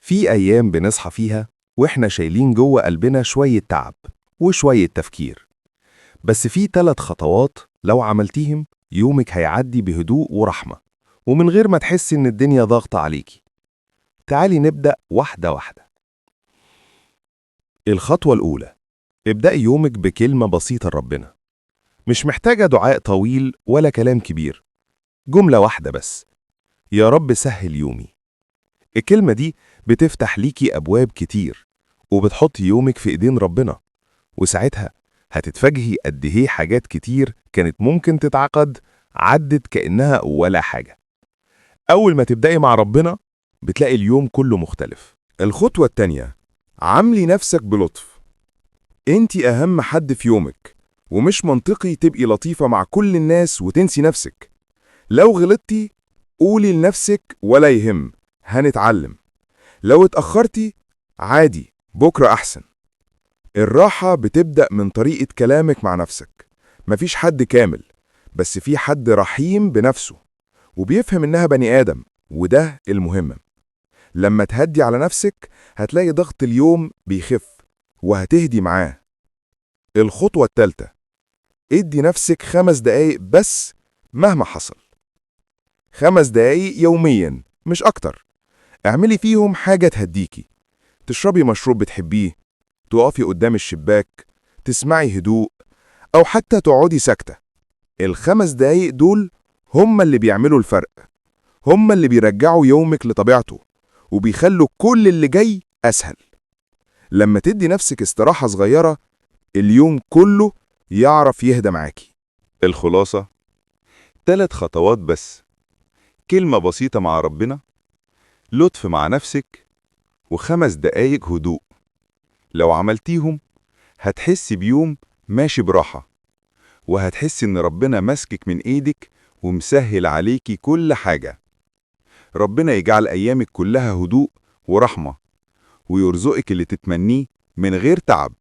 في أيام بنصحى فيها وإحنا شايلين جوه قلبنا شوية تعب وشوية تفكير، بس في 3 خطوات لو عملتيهم يومك هيعدي بهدوء ورحمة ومن غير ما تحسي إن الدنيا ضاغطة عليكي. تعالي نبدأ واحدة واحدة. الخطوة الأولى، ابدأي يومك بكلمة بسيطة لربنا، مش محتاجة دعاء طويل ولا كلام كبير، جملة واحدة بس: يا رب سهل يومي. الكلمة دي بتفتح ليكي أبواب كتير وبتحط يومك في إيدين ربنا، وساعتها هتتفاجئي قد إيه حاجات كتير كانت ممكن تتعقد عدت كأنها ولا حاجة. أول ما تبدأي مع ربنا بتلاقي اليوم كله مختلف. الخطوة التانية، عاملي نفسك بلطف. انتي أهم حد في يومك، ومش منطقي تبقي لطيفة مع كل الناس وتنسي نفسك. لو غلطتي قولي لنفسك ولا يهم، هنتعلم. لو اتأخرتي عادي، بكرة أحسن. الراحة بتبدأ من طريقة كلامك مع نفسك. مفيش حد كامل، بس في حد رحيم بنفسه وبيفهم إنها بني آدم، وده المهم. لما تهدي على نفسك هتلاقي ضغط اليوم بيخف وهتهدي معاه. الخطوة التالتة، ادي نفسك 5 دقايق بس مهما حصل. 5 دقايق يوميا مش أكتر، اعملي فيهم حاجة تهديكي. تشربي مشروب بتحبيه، تقفي قدام الشباك، تسمعي هدوء، أو حتى تقعدي ساكتة. ال5 دقايق دول هم اللي بيعملوا الفرق، هم اللي بيرجعوا يومك لطبيعته وبيخلوا كل اللي جاي أسهل. لما تدي نفسك استراحة صغيرة اليوم كله يعرف يهدى معاكي. الخلاصة 3 خطوات بس: كلمة بسيطة مع ربنا، لطف مع نفسك، و5 دقايق هدوء. لو عملتيهم هتحسي بيوم ماشي براحة، وهتحسي إن ربنا ماسكك من إيدك ومسهل عليكي كل حاجة. ربنا يجعل أيامك كلها هدوء ورحمة، ويرزقك اللي تتمنيه من غير تعب.